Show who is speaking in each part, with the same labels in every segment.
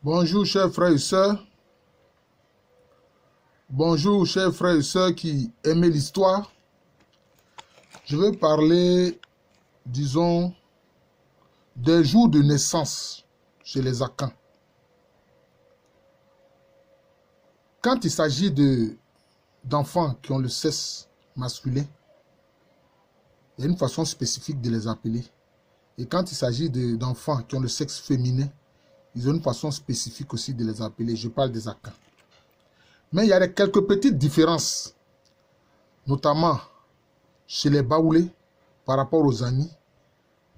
Speaker 1: Bonjour chers frères et sœurs. Bonjour chers frères et sœurs qui aiment l'histoire. Je vais parler, disons, des jours de naissance chez les Akans. Quand il s'agit d'enfants qui ont le sexe masculin, il y a une façon spécifique de les appeler. Et quand il s'agit d'enfants qui ont le sexe féminin, ils ont une façon spécifique aussi de les appeler. Je parle des Akans. Mais il y a quelques petites différences, notamment chez les Baoulés par rapport aux Agnis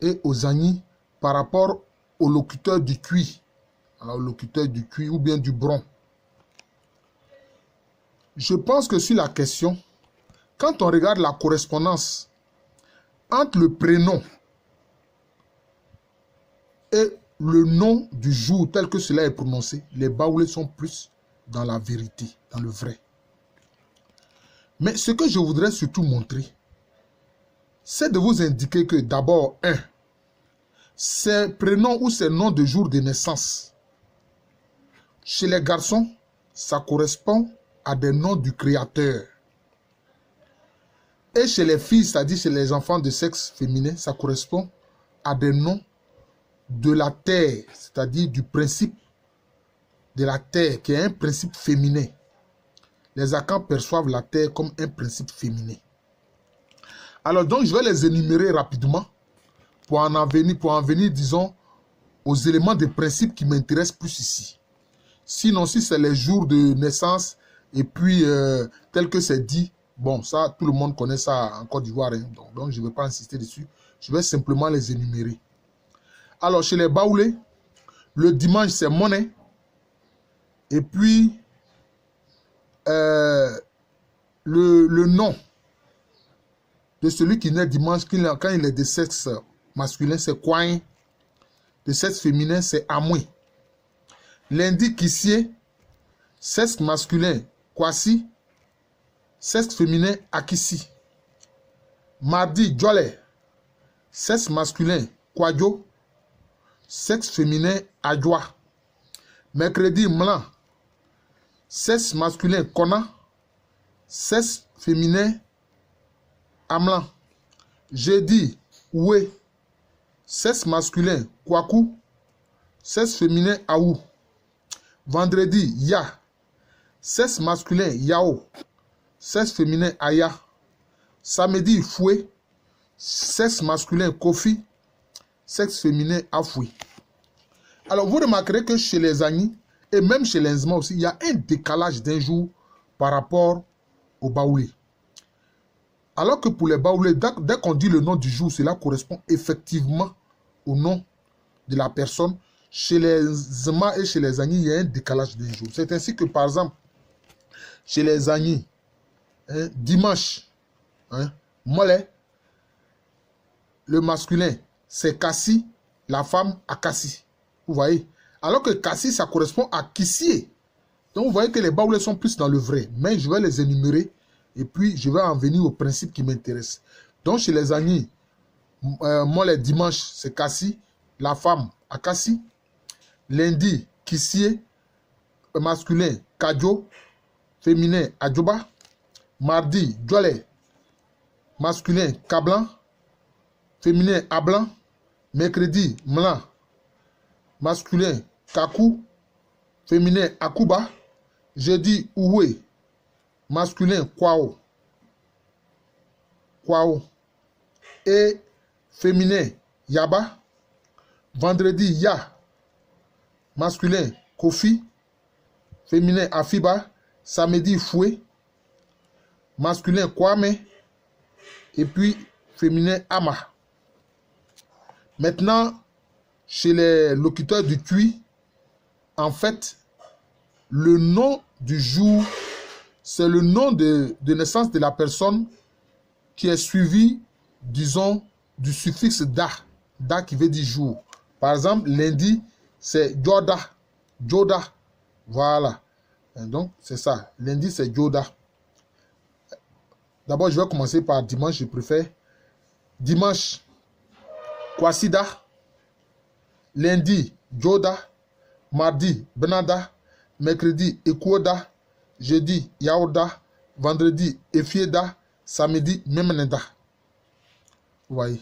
Speaker 1: et aux Agnis par rapport aux locuteurs du cuit. Alors, locuteurs du cuit ou bien du bron. Je pense que sur la question, quand on regarde la correspondance entre le prénom et le nom du jour tel que cela est prononcé, les Baoulés sont plus dans la vérité, dans le vrai. Mais ce que je voudrais surtout montrer, c'est de vous indiquer que d'abord, ces prénoms ou ces noms de jour de naissance, chez les garçons, ça correspond à des noms du Créateur. Et chez les filles, c'est-à-dire chez les enfants de sexe féminin, ça correspond à des noms de la terre, c'est-à-dire du principe de la terre, qui est un principe féminin. Les Akans perçoivent la terre comme un principe féminin. Alors donc, je vais les énumérer rapidement pour en venir, disons, aux éléments de principe qui m'intéressent plus ici. Sinon, si c'est les jours de naissance et puis tel que c'est dit, bon, ça, tout le monde connaît ça en Côte d'Ivoire, hein, donc je ne vais pas insister dessus. Je vais simplement les énumérer. Alors, chez les Baoulés, le dimanche, c'est monnaie. Et puis, le nom de celui qui naît dimanche, quand il est de sexe masculin, c'est Kouain. De sexe féminin, c'est Amoué. Lundi, Kissier. Sexe masculin, Kwasi. Sexe féminin, Akissi. Mardi, Djole. Sexe masculin, Kwadjo. Sexe féminin, Adjoa. Mercredi, Mlan. Sexe masculin, Kona. Sexe féminin, Amlan. Jeudi, Oué. Sexe masculin, Kwaku. Sexe féminin, Aou. Vendredi, Ya. Sexe masculin, Yao. Sexe féminin, Aya. Samedi, Foué. Sexe masculin, Kofi. Sexe féminin, Afoui. Alors, vous remarquerez que chez les Agnis, et même chez les Nzma aussi, il y a un décalage d'un jour par rapport aux Baoulés. Alors que pour les Baoulés, dès qu'on dit le nom du jour, cela correspond effectivement au nom de la personne. Chez les Nzma et chez les Agnis, il y a un décalage d'un jour. C'est ainsi que, par exemple, chez les Agnis, dimanche, Mollet, le masculin, c'est Kassi, la femme, Akassi. Vous voyez? Alors que Kassi, ça correspond à Kissier. Donc, vous voyez que les Baoulés sont plus dans le vrai. Mais je vais les énumérer et puis je vais en venir au principe qui m'intéresse. Donc, chez les Agnis, moi, les dimanches, c'est Kassi, la femme, Akassi. Lundi, Kissier, masculin, Kadjo, féminin, Adjoba. Mardi, Djole, masculin, Kablan, féminin, Ablan. Mercredi, Mlan, masculin, Kakou, féminin, Akuba. Jeudi, Oué, masculin, Kwao. Kwao. Et féminin, Yaba. Vendredi, Ya, masculin, Kofi. Féminin, Afiba. Samedi, Foué. Masculin, Kwame. Et puis, féminin, Ama. Maintenant, chez les locuteurs du cuit, en fait, le nom du jour, c'est le nom de naissance de la personne qui est suivi, disons, du suffixe da. Da qui veut dire jour. Par exemple, lundi, c'est Joda. Joda. Voilà. Et donc, c'est ça. Lundi, c'est Joda. D'abord, je vais commencer par dimanche, je préfère. Dimanche, Kwasida. Lundi, Joda. Mardi, Benada. Mercredi, Ekuoda. Jeudi, Yaoda. Vendredi, Efieda. Samedi, Memneda. Vous voyez?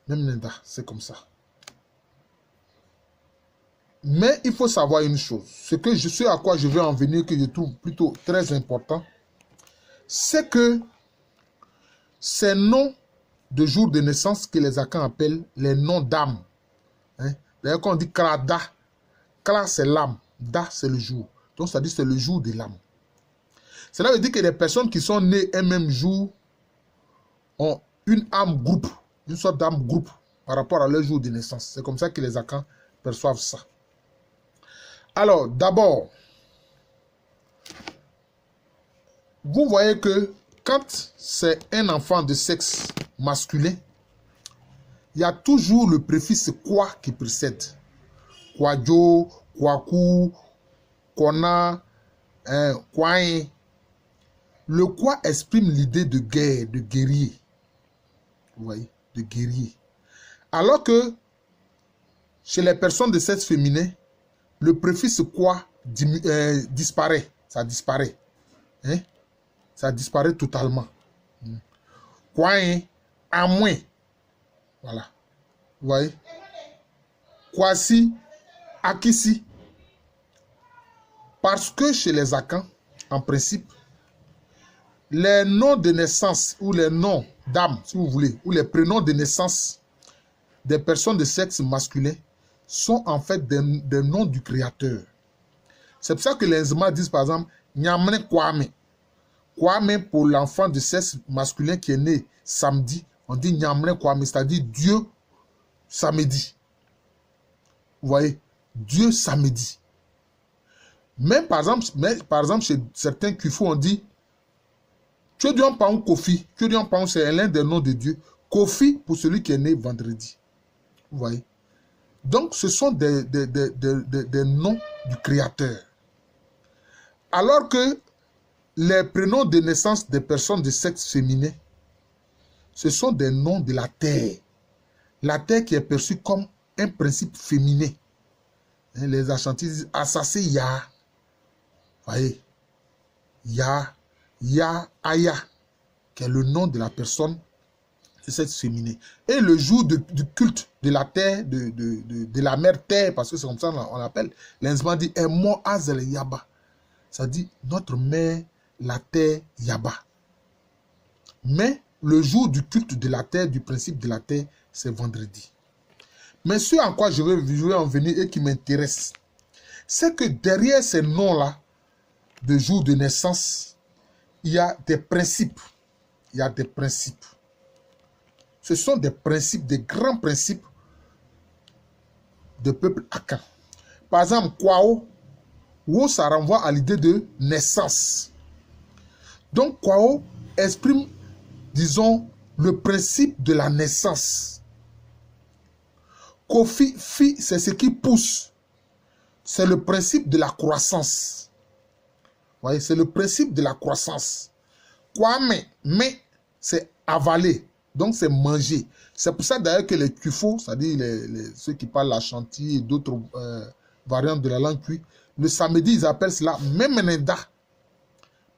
Speaker 1: Memneda, c'est comme ça. Mais il faut savoir une chose. Ce à quoi je veux en venir, que je trouve plutôt très important, c'est que ces noms de jour de naissance que les Akans appellent les noms d'âme. Hein? D'ailleurs, quand on dit Krada, Kra c'est l'âme, Da c'est le jour. Donc ça dit c'est le jour de l'âme. Cela veut dire que les personnes qui sont nées un même jour ont une âme groupe, une sorte d'âme groupe par rapport à leur jour de naissance. C'est comme ça que les Akans perçoivent ça. Alors, d'abord, vous voyez que quand c'est un enfant de sexe masculin, il y a toujours le préfixe quoi qui précède. Kwajo, Kwaku, Kona, Kwain. Le quoi exprime l'idée de guerre, de guerrier. Vous voyez, de guerrier. Alors que chez les personnes de sexe féminin, le préfixe quoi disparaît. Ça disparaît. Hein? Ça disparaît totalement. Kwain, à moins. Voilà. Vous voyez? Kwasi, Akisi. Parce que chez les Akans, en principe, les noms de naissance ou les noms d'âme, si vous voulez, ou les prénoms de naissance des personnes de sexe masculin sont en fait des noms du Créateur. C'est pour ça que les Nzema disent par exemple Nyamne Kwame. Kwame pour l'enfant de sexe masculin qui est né samedi, on dit Nyamne Kwame, c'est-à-dire Dieu samedi. Vous voyez, Dieu samedi. Même par exemple chez certains Kifo, on dit Tchodion Kofi. Tchodion c'est l'un des noms de Dieu. Kofi pour celui qui est né vendredi. Vous voyez. Donc, ce sont des noms du Créateur. Alors que les prénoms de naissance des personnes de sexe féminin, ce sont des noms de la terre. La terre qui est perçue comme un principe féminin. Les Ashantis disent Asase Ya. Vous voyez. Ya, Aya, qui est le nom de la personne de sexe féminin. Et le jour du culte de la terre, de la mère terre, parce que c'est comme ça on l'appelle, l'Inzman dit Emo Azel Yaba. Ça dit notre mère, la terre Yaba. Mais le jour du culte de la terre, du principe de la terre, c'est vendredi. Mais ce en quoi je veux en venir et qui m'intéresse, c'est que derrière ces noms-là, de jour de naissance, il y a des principes. Il y a des principes. Ce sont des principes, des grands principes de peuple Akan. Par exemple, Kwao, Wo, ça renvoie à l'idée de naissance. Donc, Kwao exprime, disons, le principe de la naissance. Kofi, Fi, c'est ce qui pousse. C'est le principe de la croissance. Vous voyez, c'est le principe de la croissance. Kwame, mais, c'est avaler. Donc, c'est manger. C'est pour ça d'ailleurs que les Kufo, c'est-à-dire ceux qui parlent la chantilly et d'autres variantes de la langue cuite, le samedi, ils appellent cela Memneda.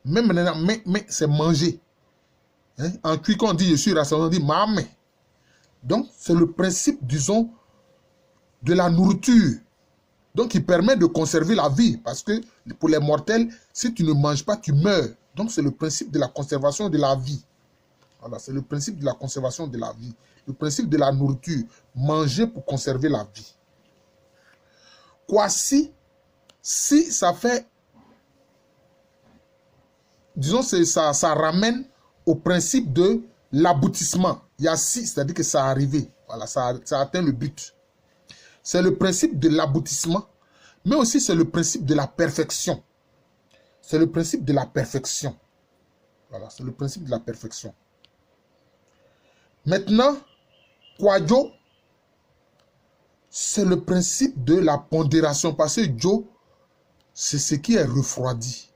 Speaker 1: Memneda, mais c'est manger. Hein? En cuit, quand on dit je suis rassemblé, on dit Mame. Donc, c'est le principe, disons, de la nourriture. Donc, il permet de conserver la vie. Parce que pour les mortels, si tu ne manges pas, tu meurs. Donc, c'est le principe de la conservation de la vie. Voilà, c'est le principe de la conservation de la vie. Le principe de la nourriture. Manger pour conserver la vie. Quoi si ça fait, disons, ça ramène au principe de l'aboutissement. Il y a si, c'est-à-dire que ça a arrivé. Voilà, ça a atteint le but. C'est le principe de l'aboutissement, mais aussi c'est le principe de la perfection. C'est le principe de la perfection. Voilà, c'est le principe de la perfection. Maintenant, Kwajo, c'est le principe de la pondération. Parce que Jo, c'est ce qui est refroidi.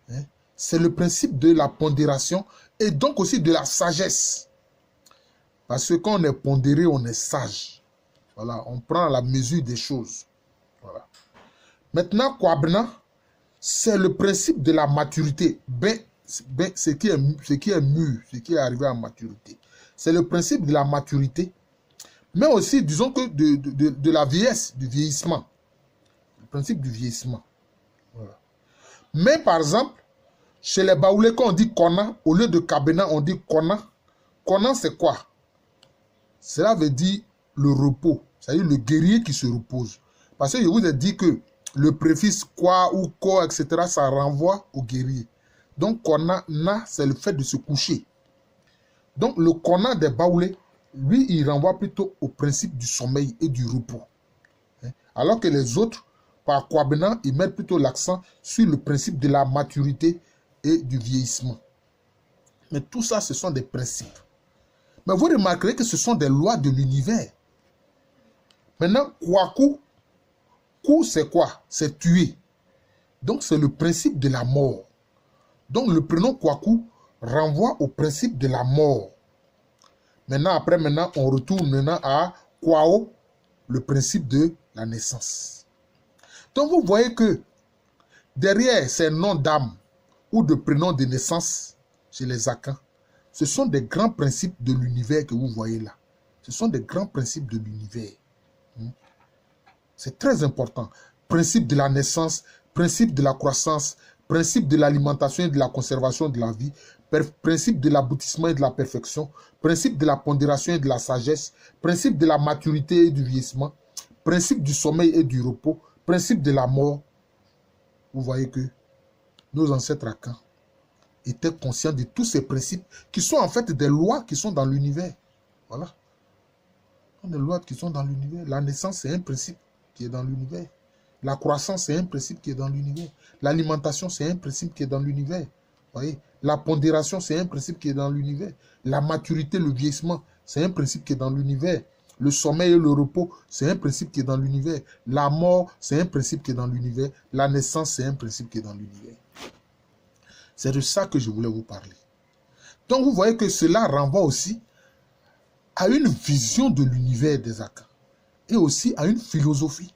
Speaker 1: Hein? C'est le principe de la pondération et donc aussi de la sagesse. Parce que quand on est pondéré, on est sage. Voilà, on prend la mesure des choses. Voilà. Maintenant, Kwabena, c'est le principe de la maturité. Ce qui est mûr, ce qui est arrivé à maturité. C'est le principe de la maturité, mais aussi, disons que de la vieillesse, du vieillissement. Le principe du vieillissement. Voilà. Mais par exemple, chez les Baoulés, quand on dit Kona, au lieu de Kabena, on dit Kona. Kona, c'est quoi? Cela veut dire le repos, c'est-à-dire le guerrier qui se repose. Parce que je vous ai dit que le préfixe quoi ou ko, etc., ça renvoie au guerrier. Donc, Kona, na, c'est le fait de se coucher. Donc, le Kona des Baoulés, lui, il renvoie plutôt au principe du sommeil et du repos. Alors que les autres, par Kwabena, ils mettent plutôt l'accent sur le principe de la maturité et du vieillissement. Mais tout ça, ce sont des principes. Mais vous remarquerez que ce sont des lois de l'univers. Maintenant, Kwaku, Ku, c'est quoi? C'est tuer. Donc, c'est le principe de la mort. Donc, le prénom Kwaku renvoie au principe de la mort. Maintenant, on retourne maintenant à Kwao, le principe de la naissance. Donc, vous voyez que derrière ces noms d'âme ou de prénoms de naissance chez les Akans, ce sont des grands principes de l'univers que vous voyez là. Ce sont des grands principes de l'univers. C'est très important. Principe de la naissance, principe de la croissance, principe de l'alimentation et de la conservation de la vie, principe de l'aboutissement et de la perfection, principe de la pondération et de la sagesse, principe de la maturité et du vieillissement, principe du sommeil et du repos, principe de la mort. Vous voyez que nos ancêtres Akans étaient conscients de tous ces principes qui sont en fait des lois qui sont dans l'univers. Voilà. Des lois qui sont dans l'univers. La naissance, c'est un principe qui est dans l'univers. La croissance, c'est un principe qui est dans l'univers. L'alimentation, c'est un principe qui est dans l'univers. Voyez, la pondération, c'est un principe qui est dans l'univers. La maturité, le vieillissement, c'est un principe qui est dans l'univers. Le sommeil et le repos, c'est un principe qui est dans l'univers. La mort, c'est un principe qui est dans l'univers. La naissance, c'est un principe qui est dans l'univers. C'est de ça que je voulais vous parler. Donc, vous voyez que cela renvoie aussi à une vision de l'univers des Akans et aussi à une philosophie.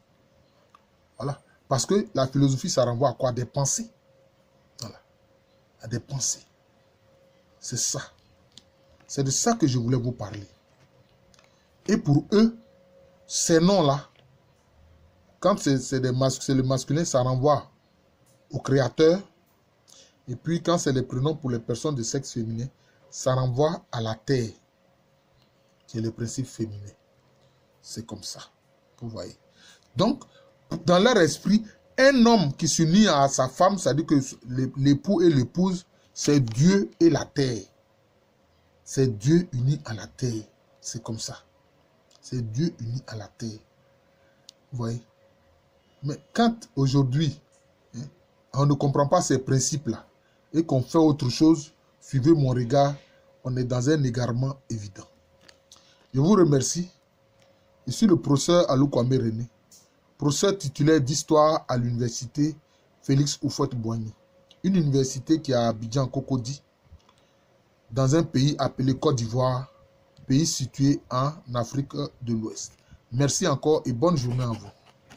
Speaker 1: Voilà. Parce que la philosophie, ça renvoie à quoi? Des pensées. Voilà. À des pensées. C'est ça. C'est de ça que je voulais vous parler. Et pour eux, ces noms-là, quand c'est le masculin, ça renvoie au créateur. Et puis quand c'est les prénoms pour les personnes de sexe féminin, ça renvoie à la terre, qui est le principe féminin. C'est comme ça. Vous voyez. Donc, dans leur esprit, un homme qui s'unit à sa femme, ça dit que l'époux et l'épouse, c'est Dieu et la terre. C'est Dieu uni à la terre. C'est comme ça. C'est Dieu uni à la terre. Vous voyez. Mais quand aujourd'hui, on ne comprend pas ces principes-là et qu'on fait autre chose, suivez mon regard, on est dans un égarement évident. Je vous remercie. Je suis le professeur Alou Kwame René, professeur titulaire d'histoire à l'université Félix Houphouët-Boigny, une université qui est à Abidjan Cocody, dans un pays appelé Côte d'Ivoire, pays situé en Afrique de l'Ouest. Merci encore et bonne journée à vous.